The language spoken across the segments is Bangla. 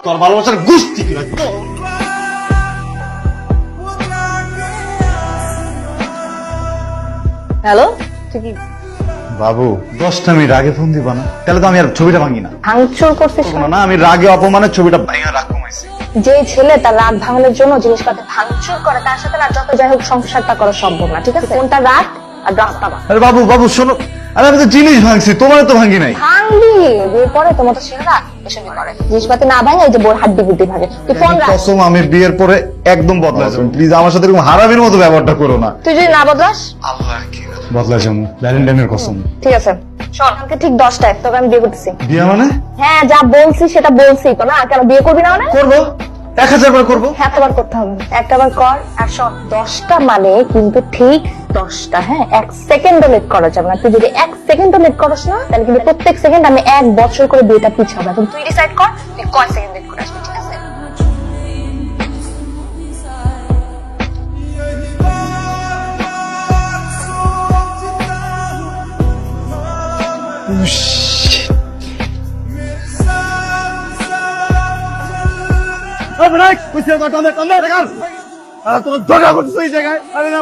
তোর ভালোবাসার গুষ্টি কিনা। হ্যালো, তুই কি বাবু 10টা মিনিট আগে ফোন দিবা না? তাহলে তো আমি আর ছবিটা ভাঙি না। ভাঙচুর করছিস? না আমি রাগে অপমানের ছবিটা ভাঙা রাগ কমাইছি। যে ছেলে তার রাগ ভাঙানোর জন্য জিনিসপাতি ভাঙচুর করে, তার সাথে না যত যাই হোক সংসারটা করা সম্ভব না, ঠিক আছে? কোনটা রাগ আর রাগটা না। আরে বাবু বাবু শোনো, আরে আমি তো জিনিস ভাঙছি, তোমার তো ভাঙি নাই। ভাঙবি বিয়ের পরে, তোমার তো ছেলেরা এসবই করে। জিনিসপাতি না ভাঙে এই যে বোর হাড্ডি গুড্ডি ভাঙে। তুই ফোন রাখ। কসম আমি বিয়ের পরে একদম বদলা যাবো, প্লিজ আমার সাথে এরকম হারামির মতো ব্যবহারটা করো না। তুই যদি না বদলাস আল্লাহ কি বদলা যাবো, ভ্যালেন্টাইনের কসম। ঠিক আছে শোন, কালকে ঠিক 10টায় তোকে আমি বিয়ে করতেছি। বিয়ে মানে? হ্যাঁ, যা বলছি সেটা বলছি তো না, কেন বিয়ে করবি না? মানে করবো, 1000 বার করবো। এতবার করতে হবে, একটাবার কর। আর শোন, 10টা মানে কিন্তু ঠিক 10টা, হ্যাঁ? 1 সেকেন্ডও লেট করা যাবে না। তুই যদি 1 সেকেন্ডও লেট করিস না, তাহলে কিন্তু প্রত্যেক সেকেন্ড আমি 1 বছর করে বিয়েটা পিছাবো। এখন তুই ডিসাইড কর তুই কয় সেকেন্ড লেট করে আসবি, ঠিক আছে?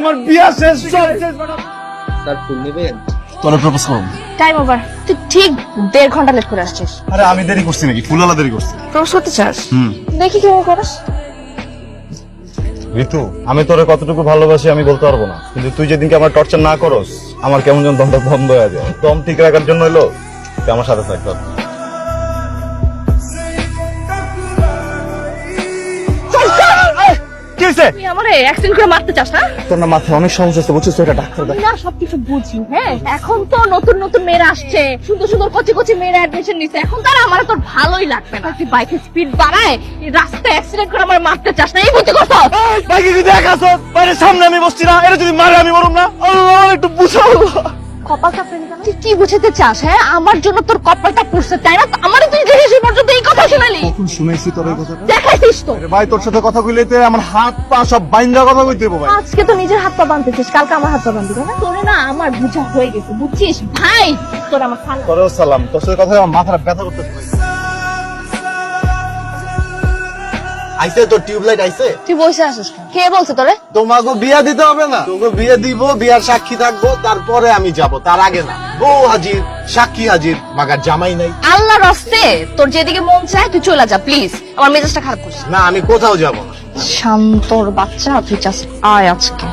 আমার বিয়া শেষ, সব শেষ। তোরা প্রপোজ করো। Time over. তুই ঠিক 1.5 ঘন্টা লেট করে আসছিস। আরে আমি দেরি করছি নাকি? ফুলালা দেরি করছি। প্রপোজ করতে চাস? দেখি কেমন করিস। ঋতু, আমি তোরে কতটুকু ভালোবাসি আমি বলতে পারবো না, কিন্তু তুই যেদিনকে আমার টর্চার না করস, আমার কেমন যেন দমটা বন্ধ হয়ে যায়। দম ঠিক রাখার জন্য হলো তুই আমার সাথে থাকতে হবে। কি হয়েছে? তুই আমারে অ্যাক্সিডেন্ট করে মারতে চাস না? তোর না মাথায় অনেক সমস্যা আছে, বুঝছিস? এটা ডাক্তার দেখ। আমি না সবকিছু বুঝি, হ্যাঁ? এখন তো নতুন নতুন মেয়েরা আসছে, সুন্দর সুন্দর কচি কচি মেয়েরা অ্যাডমিশন নিচ্ছে। এখন তারা আমার তোর ভালোই লাগবে না। তুই বাইকের স্পিড বাড়ায় এই রাস্তায় অ্যাক্সিডেন্ট করে আমার মারতে চাস না, এই বুঝতে করছ? বাইকে যদি দেখাস বাইরে সামনে আমি বসছি না, এটা যদি মারে আমি মরুম না? আল্লাহ একটু বুঝাও। কপালটা প্রেম কেন? তুই কি বুঝাতে চাস? হ্যাঁ, আমার জন্য তোর কপালটা পুড়ছে, তাই না? আমারে তুই দেখে সে পর্যন্ত এই কথা শোনালি? কখন শুনাইছি তোর এই কথাটা? দেখাইছিস তো। আরে ভাই তোর সাথে কথা কইলেতে আমার হাত পা সব বাইন্দা কথা কইতে হবে ভাই। আজকে তো নিজের হাত পা বাঁধতেছিস, কালকে আমার হাত পা বাঁধবি, তাই না? তোরে না আমার বুঝা হয়ে গেছে, বুঝছিস ভাই? তোর আমার খালা। তোরেও সালাম, তোর সাথে কথা আমার মাথাটা ব্যথা করতেছে ভাই। আইছে তোর টিউবলাইট আইছে? তুই বসে আসিস কেন? কে বলছে তোরে? তোমাকে বিয়া দিতে হবে না, তোকে বিয়ে দিব, বিয়ার সাক্ষী থাকবো, তারপরে আমি যাব, তার আগে না। বউ হাজির, সাক্ষী হাজির, মাগার জামাই নাই। আল্লাহর রাস্তে তোর যেদিকে মন চায় তুই চলে যা, প্লিজ। আমার মেজাজটা খারাপ করছিস। না আমি কোথাও যাব না। শান্তর বাচ্চা, তুই জাস্ট আয় আজকে।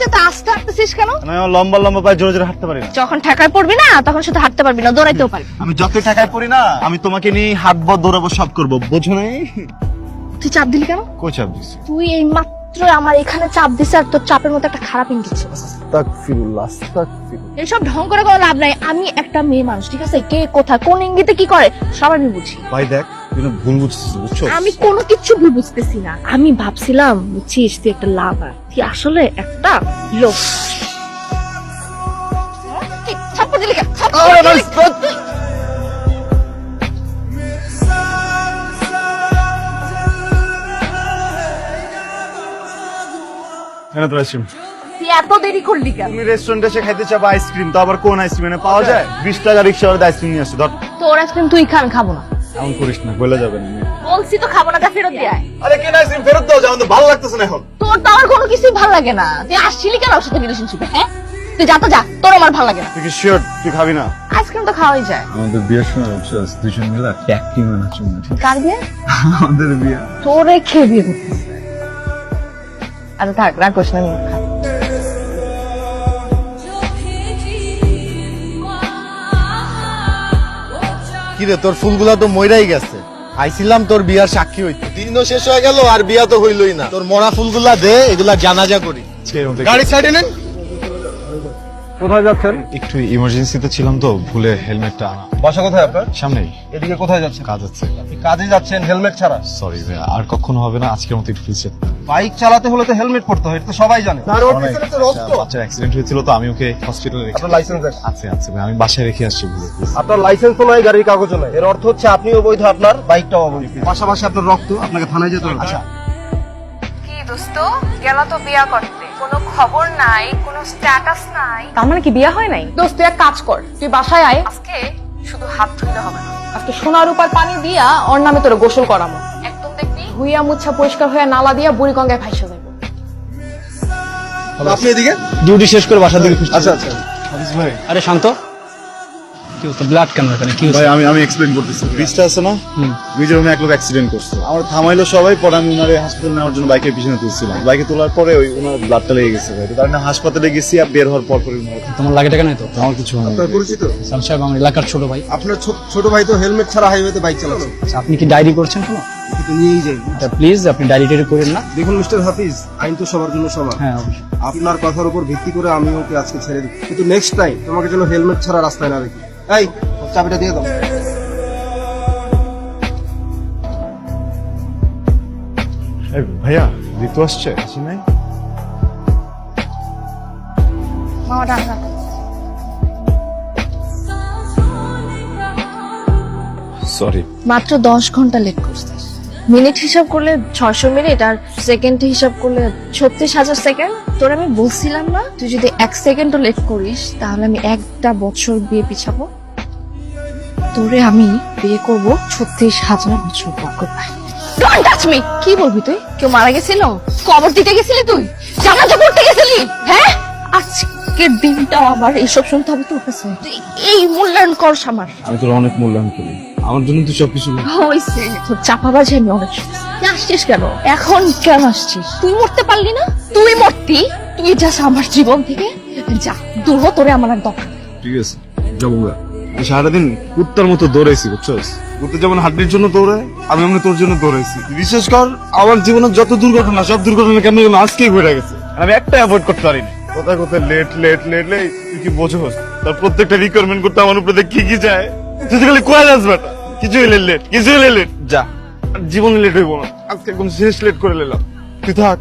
তুই তো আস্তে হাঁটতেছিস কেন? আমি আমার লম্বা লম্বা পায়ে জোরে জোরে হাঁটতে পারি না। যখন ঠেকায় পড়বি না তখন শুধু হাঁটতে পারবি না, দৌড়াইতেও পারবি। আমি যতই টাকায় পড়ি না, আমি তোমাকে নিয়ে হাঁটবো, দৌড়াবো, সব করবো, বুঝো নাই? তুই চাপ দিলি কেন? কই চাপ দিস? তুই এই মাত্র আমার এখানে চাপ দিস, আর তোর চাপের মতো একটা খারাপ ইঙ্গিত ছিল। আস্তাগফিরুল্লাহ, আস্তাগফিরুল্লাহ। এইসব ঢং করে কোনো লাভ নাই। আমি একটা মেয়ে মানুষ, ঠিক আছে? কে কোথায় কোন ইঙ্গিতে কি করে সব আমি বুঝি। ভাই দেখ, তুই না ভুল বুঝছিস, বুঝছো? আমি কোনো কিছু ভুল বুঝতেছি না। আমি ভাবছিলাম বুঝছিস তুই একটা লাভার, তুই আসলে একটা লোক। কি ছাপ্পা দিলি কেন? ছাপ্পা দিলি কেন? এনে তো আইসক্রিম। তুই এত দেরি করলি কেন? তুমি রেস্টুরেন্টে এসে খাইতে চাবা আইসক্রিম, তো আবার কোন আইসক্রিম এনে পাওয়া যায়? 20 টাকা রিক্সা ভাড়া আইসক্রিম নিয়ে আসছে, ধর। তোর আইসক্রিম তুই খা, আমি খাবো না। এমন করিস না, বলে যাবে না। বলছি তো খাবো না, তা ফেরত দিয়ে আয়। আরে কেন আইসক্রিম ফেরত দাও, যেমন তো ভালো লাগতেছে না এখন। তোর তো আমার কোনো কিছুই ভালো লাগে না। তুই আসছিলি কেন ওর সাথে রিলেশনশিপে? হ্যাঁ, তুই যা তো যা, তোর আমার ভালো লাগে না। তুই কি শিওর তুই খাবি না? আইসক্রিম তো খাওয়াই যায়। আমাদের বিয়ের সময় দুজন মিলে ট্যাগ টিম বানাচ্ছি, ঠিক? কার বিয়ে? আমাদের বিয়ে। তোরে খেয়ে বিয়ে করতেছে। আচ্ছা থাক, রাগ করিস না, আমি খাই। কিরে তোর ফুলগুলা তো মইরাই গেছে। আইছিলাম তোর বিয়ার সাক্ষী হইতে, দিনও শেষ হয়ে গেল আর বিয়া তো হইলই না। তোর মরা ফুলগুলা দে, এগুলা জানাজা করি। গাড়ি সাইডে নেন। কোথায় যাচ্ছেন? একটু ইমার্জেন্সিতে ছিলাম তো, ভুলে হেলমেটটা আনা। বাসা কোথায় আপনার? সামনেই। এদিকে কোথায় যাচ্ছেন? কাজ আছে। আপনি কাজে যাচ্ছেন হেলমেট ছাড়া? সরি ভাই, আর কখনো হবে না, আজকের মতো একটু প্লিজ। বাইক চালাতে হলে তো হেলমেট পড়তে হয়, এটা তো সবাই জানে। তার ওর পিছনে তো রক্ত। বাচ্চার অ্যাক্সিডেন্ট হয়েছিল তো আমি ওকে হসপিটালে রেখে। আপনার লাইসেন্স আছে আছে ভাই, আমি বাসায় রেখে আসছি ভুলে। আপনার লাইসেন্সও নয়, গাড়ির কাগজও নয়, এর অর্থ হচ্ছে আপনি অবৈধ, আপনার বাইকটাও অবৈধ, পাশাপাশি আপনার রক্ত, আপনাকে থানায় যেতে হবে। আচ্ছা, কি দোস্ত, গেল তো বিয়া করতে, কোনো খবর নাই, কোনো স্ট্যাটাস নাই, তার মানে কি বিয়া হয় নাই? দোস্ত তুই এক কাজ কর, তুই বাসায় আয়, আজকে শুধু হাত ধুইলে হবে না, আজকে সোনার রূপার পানি দিয়া ওর নামে তোর গোসল করামো, একদম দেখবি হুইয়া মুচ্ছা পরিষ্কার হয়ে নালা দিয়া বুড়ি গঙ্গায় ভাইসা যাবো। আপনি এদিকে। ডিউটি শেষ করে বাসা দিকে আচ্ছা আচ্ছা, ভাই আরে শান্ত, কি হতো? ব্লাড কেন এখানে? কি ভাই হচ্ছে? আমি এক্সপ্লেইন করতেছি। ব্রিজটা আছে না, ব্রিজের ওখানে এক লোক অ্যাক্সিডেন্ট করছে। আমার থামাইলো সবাই, পরে আমি ওনারে হাসপাতালে নেওয়ার জন্য বাইকের পিছনে তুলছিলাম। বাইকে তোলার পরে ওই ওনার ব্লাডটা লেগে গেছে ভাই, তার জন্য হাসপাতালে গেছি। আর বের হওয়ার পর পরে তোমার লাগে টাকা নাই তো? আমার কিছু হয়নি। আপনার পরিচিত? সাম সাহেব আমার এলাকার ছোট ভাই। আপনার ছোট ভাই তো হেলমেট ছাড়া হাইওয়েতে বাইক চালাচ্ছে, আচ্ছা, আপনি কি ডায়েরি করছেন কোনো? কিন্তু নিয়েই যাই। প্লিজ আপনি ডায়েরি টেরি করেন না। দেখুন মিস্টার হাফিজ, আইন তো সবার জন্য সমান। হ্যাঁ অবশ্যই। আপনার কথার উপর ভিত্তি করে আমি ওকে আজকে ছেড়ে দিই, কিন্তু নেক্সট টাইম তোমাকে যেন হেলমেট ছাড়া রাস্তায় না দেখি। এই ওর চাবিটা দিয়ে দাও। এই ভাইয়া, ঋতু আসছে? আসি নাই? মামা ডাকা সরি। মাত্র 10 ঘন্টা লেট করছিস। মিনিট হিসাব করলে 600 মিনিট, আর সেকেন্ড হিসাব করলে 36,000 সেকেন্ড। তোর আমি বলছিলাম না, তুই যদি 1 সেকেন্ডও লেট করিস তাহলে আমি 1টা বছর বিয়ে পিছাবো। তোরে আমি বিয়ে করব 36,000 বছর পর। Don't touch me. কি বলবি তুই? কেউ মারা গেছিল? কবর দিতে গেছিলি তুই? জানাজা পড়তে গেছিলি? হ্যাঁ, আজকের দিনটাও আমার এইসব শুনতে হবে তোর কাছে? তুই এই মূল্যায়ন করস আমার? আমি তোর অনেক মূল্যায়ন করি, আমার জন্য তুই সবকিছু। হইছে, তোর চাপাবাজি আমি অনেক শুনছি। তুই আসছিস কেন এখন? কেন আসছিস? তুই মরতে পারলি না? তুই মরতি, তুই যাস আমার জীবন থেকে, যা দূর হ, তোরে আমার আর দরকার নেই। ঠিক আছে, যাবো। আমি সারাদিন কুত্তার মতো দৌড়াইছি, বুঝছস? কুত্তা যেমন হাড্ডির জন্য দৌড়ায়, আমি এমনি তোর জন্য দৌড়াইছি। বিশেষ কর আমার জীবনের যত দুর্ঘটনা, সব দুর্ঘটনা কেমন যেন আজকেই ঘটে গেছে, আমি একটা অ্যাভয়েড করতে পারিনি। কোথায় কোথায় লেট লেট লেট লেট, তুই কি বোঝোস? তার প্রত্যেকটা রিকোয়ারমেন্ট করতে আমার উপরে কি কি যায়। তুই তো খালি কয় আসবে না, কিছুই লেট লেট, কিছুই লেট। যা, আর জীবনে লেট হইব না, আজকে একদম শেষ লেট করে নিলাম। তুই থাক।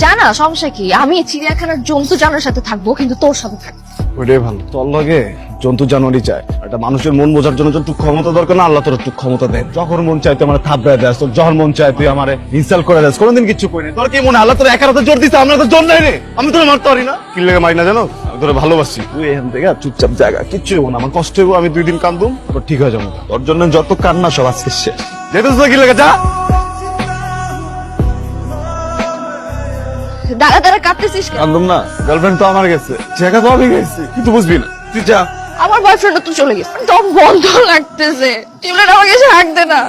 জানা সমস্যা কি? আমি চিড়িয়াখানার জন্তু জানোয়ারের সাথে থাকবো, কিন্তু তোর সাথে থাকবো। ওইটাই ভালো। তোর লগে জন্তু জানোয়ারই চায়। একটা মানুষের মন বোঝার জন্য যতটুকু ক্ষমতা দরকার না, আল্লাহ তোর একটু ক্ষমতা দেন। যখন মন চায় তুই আমার থাপ দেয় দেস, তোর যখন মন চায় তুই আমার ইনসাল্ট করে দেস, কোনোদিন কিচ্ছু করি না। তোর কি মনে হয় আল্লাহ তোর একার হাতে জোর দিচ্ছে? আমরা তো জোর নাই রে, আমি তোর মারতে পারি না। কি লেগে মারি না জানো? আমি তোর ভালোবাসি। তুই এখান থেকে চুপচাপ জায়গা, কিচ্ছু হইব না, আমার কষ্ট হইব, আমি 2 দিন কান্দুম, তোর ঠিক হয়ে যাবো। তোর জন্য যত কান্না সব আজকে শেষ। যেতেছ না কি লেগে? যা। দাঁড়া দাঁড়া কাঁদতেছিস কেন? কান্দুম না, গার্লফ্রেন্ড তো আমার গেছে, জায়গা তো আমি গেছি, কিন্তু বুঝবি না। তুই যা। আমার বয়ফ্রেন্ড তো চলে গেছে, দম বন্ধ লাগতেছে। তুই আমাকে ছাড় দে না।